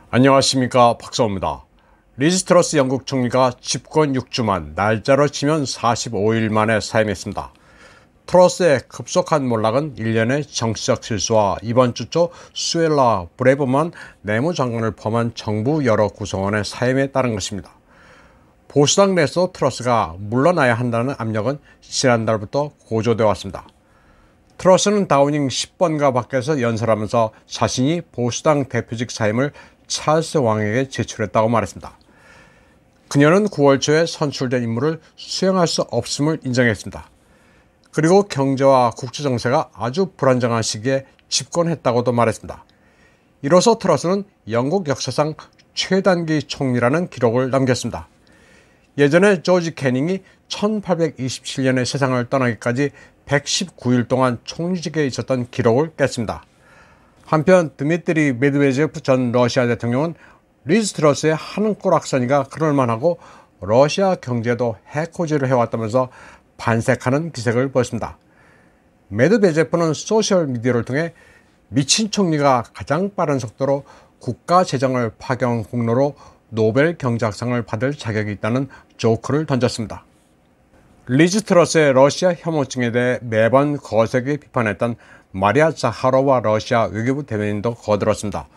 안녕하십니까, 박사호입니다. 리즈 트러스 영국 총리가 집권 6주만, 날짜로 치면 45일 만에 사임했습니다. 트러스의 급속한 몰락은 일련의 정치적 실수와 이번 주 초 수엘라 브레버만 내무장관을 포함한 정부 여러 구성원의 사임에 따른 것입니다. 보수당 내에서 트러스가 물러나야 한다는 압력은 지난달부터 고조되어 왔습니다. 트러스는 다우닝 10번가 밖에서 연설하면서 자신이 보수당 대표직 사임을 찰스 왕에게 제출했다고 말했습니다. 그녀는 9월 초에 선출된 임무를 수행할 수 없음을 인정했습니다. 그리고 경제와 국제정세가 아주 불안정한 시기에 집권했다고도 말했습니다. 이로써 트러스는 영국 역사상 최단기 총리라는 기록을 남겼습니다. 예전에 조지 캐닝이 1827년에 세상을 떠나기까지 119일 동안 총리직에 있었던 기록을 깼습니다. 한편 드미트리 메드베제프 전 러시아 대통령은 리즈 트러스의 하는 꼬락서니가 그럴만하고 러시아 경제도 해코지를 해왔다면서 반색하는 기색을 보였습니다. 메드베제프는 소셜미디어를 통해 미친 총리가 가장 빠른 속도로 국가 재정을 파괴한 공로로 노벨 경제학상을 받을 자격이 있다는 조크를 던졌습니다. 리즈 트러스의 러시아 혐오증에 대해 매번 거세게 비판했던 마리아 자하로와 러시아 외교부 대변인도 거들었습니다.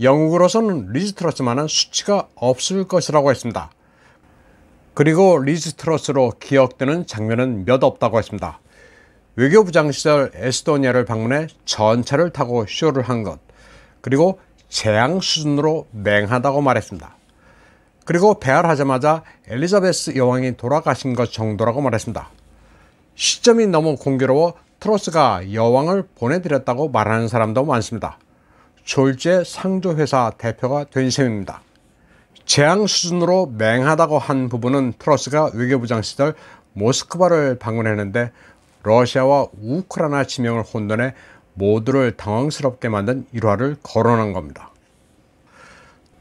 영국으로서는 리즈 트러스만한 수치가 없을 것이라고 했습니다. 그리고 리즈 트러스로 기억되는 장면은 몇 없다고 했습니다. 외교부장 시절 에스토니아를 방문해 전차를 타고 쇼를 한 것, 그리고 재앙 수준으로 맹하다고 말했습니다. 그리고 배알하자마자 엘리자베스 여왕이 돌아가신 것 정도라고 말했습니다. 시점이 너무 공교로워 트러스가 여왕을 보내드렸다고 말하는 사람도 많습니다. 졸지에 상조회사 대표가 된 셈입니다. 재앙 수준으로 맹하다고 한 부분은 트러스가 외교부장 시절 모스크바를 방문했는데 러시아와 우크라이나 지명을 혼돈해 모두를 당황스럽게 만든 일화를 거론한 겁니다.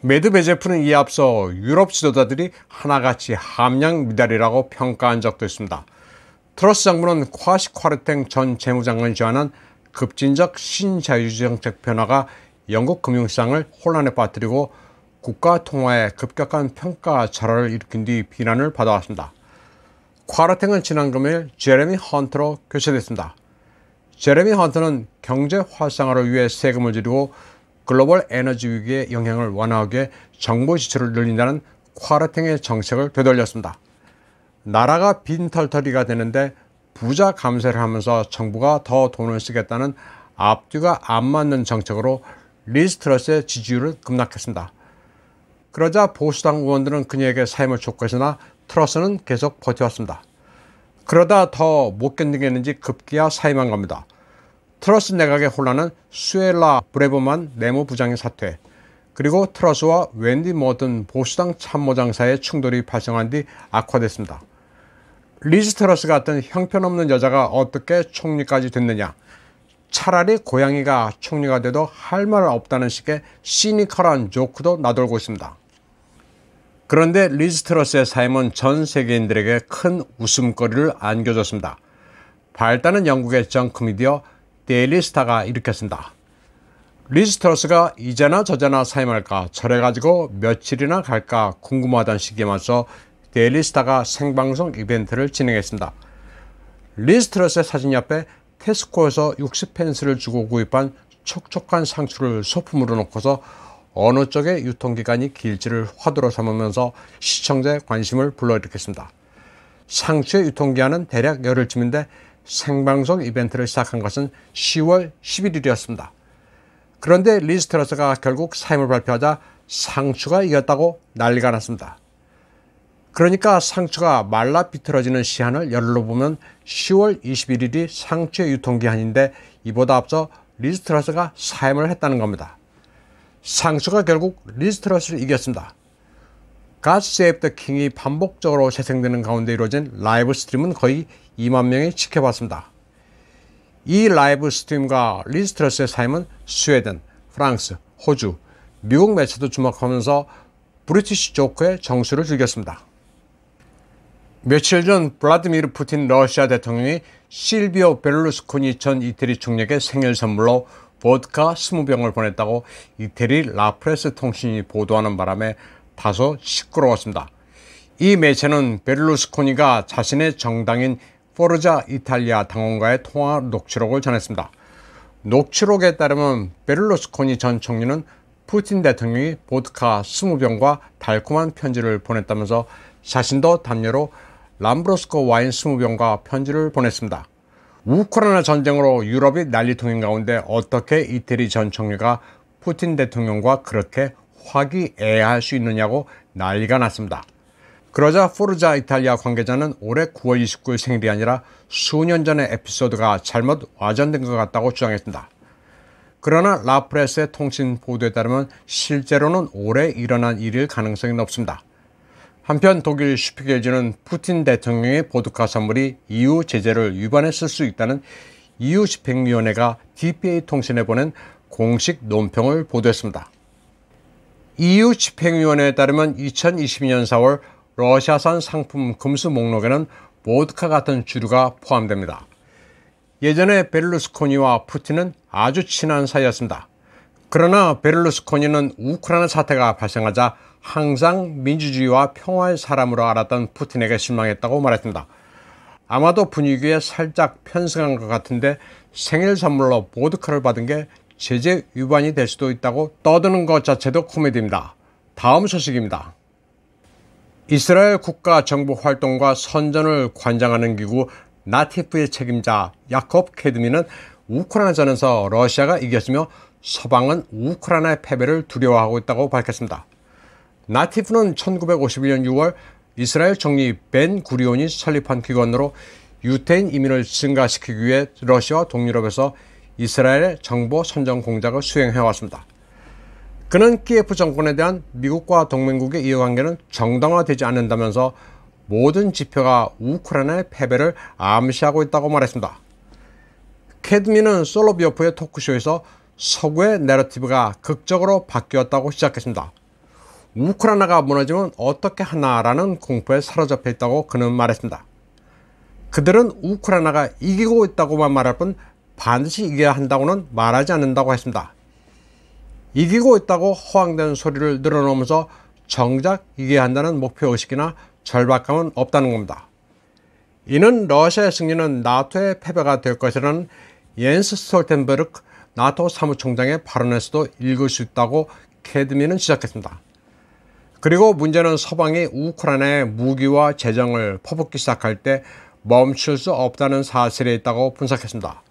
메드베제프는 이에 앞서 유럽 지도자들이 하나같이 함량미달이라고 평가한 적도 있습니다. 트러스 정부는 콰시 콰르탱 전 재무장관이 제안한 급진적 신자유주의 정책 변화가 영국 금융시장을 혼란에 빠뜨리고 국가 통화에 급격한 평가 절하를 일으킨 뒤 비난을 받아왔습니다. 콰르탱은 지난 금요일 제레미 헌트로 교체됐습니다. 제레미 헌트는 경제 활성화를 위해 세금을 줄이고 글로벌 에너지 위기의 영향을 완화하기 위해 정부 지출을 늘린다는 콰르탱의 정책을 되돌렸습니다. 나라가 빈털터리가 되는데 부자 감세를 하면서 정부가 더 돈을 쓰겠다는 앞뒤가 안 맞는 정책으로 리즈 트러스의 지지율을 급락했습니다. 그러자 보수당 의원들은 그녀에게 사임을 촉구했으나 트러스는 계속 버텨왔습니다. 그러다 더 못 견디겠는지 급기야 사임한 겁니다. 트러스 내각의 혼란은 수엘라 브레버만 내무부장의 사퇴, 그리고 트러스와 웬디 모튼 보수당 참모장 사이의 충돌이 발생한 뒤 악화됐습니다. 리즈 트러스 같은 형편없는 여자가 어떻게 총리까지 됐느냐, 차라리 고양이가 총리가 돼도 할 말 없다는 식의 시니컬한 조크도 나돌고 있습니다. 그런데 리즈 트러스의 사임은 전 세계인들에게 큰 웃음거리를 안겨줬습니다. 발단은 영국의 정크미디어 데일리스타가 일으켰습니다. 리즈 트러스가 이제나 저제나 사임할까, 저래가지고 며칠이나 갈까 궁금하던 시기에 맞서 데일리스타가 생방송 이벤트를 진행했습니다. 리즈 트러스의 사진 옆에 테스코에서 60펜스를 주고 구입한 촉촉한 상추를 소품으로 놓고서 어느 쪽의 유통기간이 길지를 화두로 삼으면서 시청자의 관심을 불러일으켰습니다. 상추의 유통기한은 대략 열흘쯤인데 생방송 이벤트를 시작한 것은 10월 11일이었습니다. 그런데 리즈 트러스가 결국 사임을 발표하자 상추가 이겼다고 난리가 났습니다. 그러니까 상추가 말라 비틀어지는 시한을 열흘로 보면 10월 21일이 상추의 유통기한인데 이보다 앞서 리즈 트러스가 사임을 했다는 겁니다. 상추가 결국 리즈 트러스를 이겼습니다. God Save the King이 반복적으로 재생되는 가운데 이루어진 라이브 스트림은 거의 2만 명이 지켜봤습니다. 이 라이브 스트림과 리즈 트러스의 사임은 스웨덴, 프랑스, 호주, 미국 매체도 주목하면서 브리티시 조크의 정수를 즐겼습니다. 며칠 전 블라디미르 푸틴 러시아 대통령이 실비오 베를루스코니 전 이태리 총리에게 생일 선물로 보드카 20병을 보냈다고 이태리 라프레스 통신이 보도하는 바람에 다소 시끄러웠습니다. 이 매체는 베를루스코니가 자신의 정당인 포르자 이탈리아 당원과의 통화 녹취록을 전했습니다. 녹취록에 따르면 베를루스코니 전 총리는 푸틴 대통령이 보드카 20병과 달콤한 편지를 보냈다면서 자신도 담요로 람브로스코 와인 20병과 편지를 보냈습니다. 우크라이나 전쟁으로 유럽이 난리통인 가운데 어떻게 이태리 전 총리가 푸틴 대통령과 그렇게 화기애애할 수 있느냐고 난리가 났습니다. 그러자 포르자 이탈리아 관계자는 올해 9월 29일 생일이 아니라 수년 전의 에피소드가 잘못 와전된 것 같다고 주장했습니다. 그러나 라프레스의 통신 보도에 따르면 실제로는 올해 일어난 일일 가능성이 높습니다. 한편 독일 슈피겔지는 푸틴 대통령의 보드카 선물이 EU 제재를 위반했을 수 있다는 EU 집행위원회가 DPA 통신에 보낸 공식 논평을 보도했습니다. EU 집행위원회에 따르면 2022년 4월 러시아산 상품 금수 목록에는 보드카 같은 주류가 포함됩니다. 예전에 베를루스코니와 푸틴은 아주 친한 사이였습니다. 그러나 베를루스코니는 우크라이나 사태가 발생하자 항상 민주주의와 평화의 사람으로 알았던 푸틴에게 실망했다고 말했습니다. 아마도 분위기에 살짝 편승한 것 같은데 생일 선물로 보드카를 받은 게 제재 위반이 될 수도 있다고 떠드는 것 자체도 코미디입니다. 다음 소식입니다. 이스라엘 국가정보활동과 선전을 관장하는 기구 나티프의 책임자 야콥 케드미는 우크라이나전에서 러시아가 이겼으며 서방은 우크라이나의 패배를 두려워하고 있다고 밝혔습니다. 나티프는 1951년 6월 이스라엘 총리 벤 구리온이 설립한 기관으로 유태인 이민을 증가시키기 위해 러시아와 동유럽에서 이스라엘의 정보 선전 공작을 수행해왔습니다. 그는 키예프 정권에 대한 미국과 동맹국의 이해관계는 정당화되지 않는다면서 모든 지표가 우크라이나의 패배를 암시하고 있다고 말했습니다. 케드미는 솔로비오프의 토크쇼에서 서구의 내러티브가 극적으로 바뀌었다고 시작했습니다. 우크라이나가 무너지면 어떻게 하나라는 공포에 사로잡혀 있다고 그는 말했습니다. 그들은 우크라이나가 이기고 있다고만 말할 뿐 반드시 이겨야 한다고는 말하지 않는다고 했습니다. 이기고 있다고 허황된 소리를 늘어놓으면서 정작 이겨야 한다는 목표의식이나 절박감은 없다는 겁니다. 이는 러시아의 승리는 나토의 패배가 될 것이라는 옌스 스톨텐베르크 나토 사무총장의 발언에서도 읽을 수 있다고 케드미는 지적했습니다. 그리고 문제는 서방이 우크라이나에 무기와 재정을 퍼붓기 시작할 때 멈출 수 없다는 사실에 있다고 분석했습니다.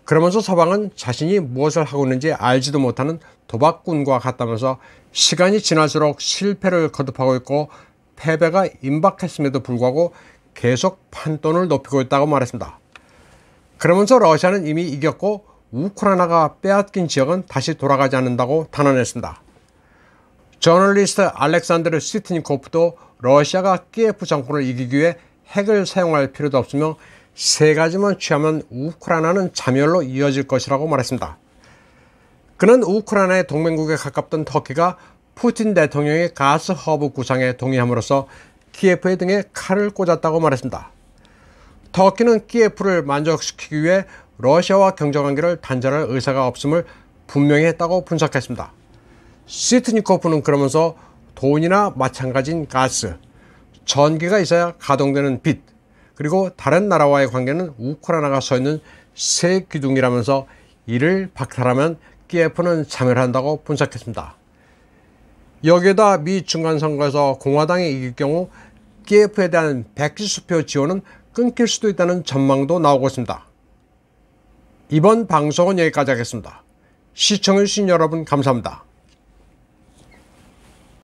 그러면서 서방은 자신이 무엇을 하고 있는지 알지도 못하는 도박꾼과 같다면서 시간이 지날수록 실패를 거듭하고 있고 패배가 임박했음에도 불구하고 계속 판돈을 높이고 있다고 말했습니다. 그러면서 러시아는 이미 이겼고 우크라이나가 빼앗긴 지역은 다시 돌아가지 않는다고 단언했습니다. 저널리스트 알렉산드르 시트니코프도 러시아가 키예프 정권을 이기기 위해 핵을 사용할 필요도 없으며 세 가지만 취하면 우크라이나는 자멸로 이어질 것이라고 말했습니다. 그는 우크라이나의 동맹국에 가깝던 터키가 푸틴 대통령의 가스 허브 구상에 동의함으로써 키예프의 등에 칼을 꽂았다고 말했습니다. 터키는 키예프를 만족시키기 위해 러시아와 경제관계를 단절할 의사가 없음을 분명히 했다고 분석했습니다. 시트니코프는 그러면서 돈이나 마찬가지인 가스, 전기가 있어야 가동되는 빛, 그리고 다른 나라와의 관계는 우크라이나가 서 있는 새 기둥이라면서 이를 박탈하면 키예프는 자멸한다고 분석했습니다. 여기에다 미 중간선거에서 공화당이 이길 경우 키예프에 대한 백지 수표 지원은 끊길 수도 있다는 전망도 나오고 있습니다. 이번 방송은 여기까지 하겠습니다. 시청해주신 여러분 감사합니다.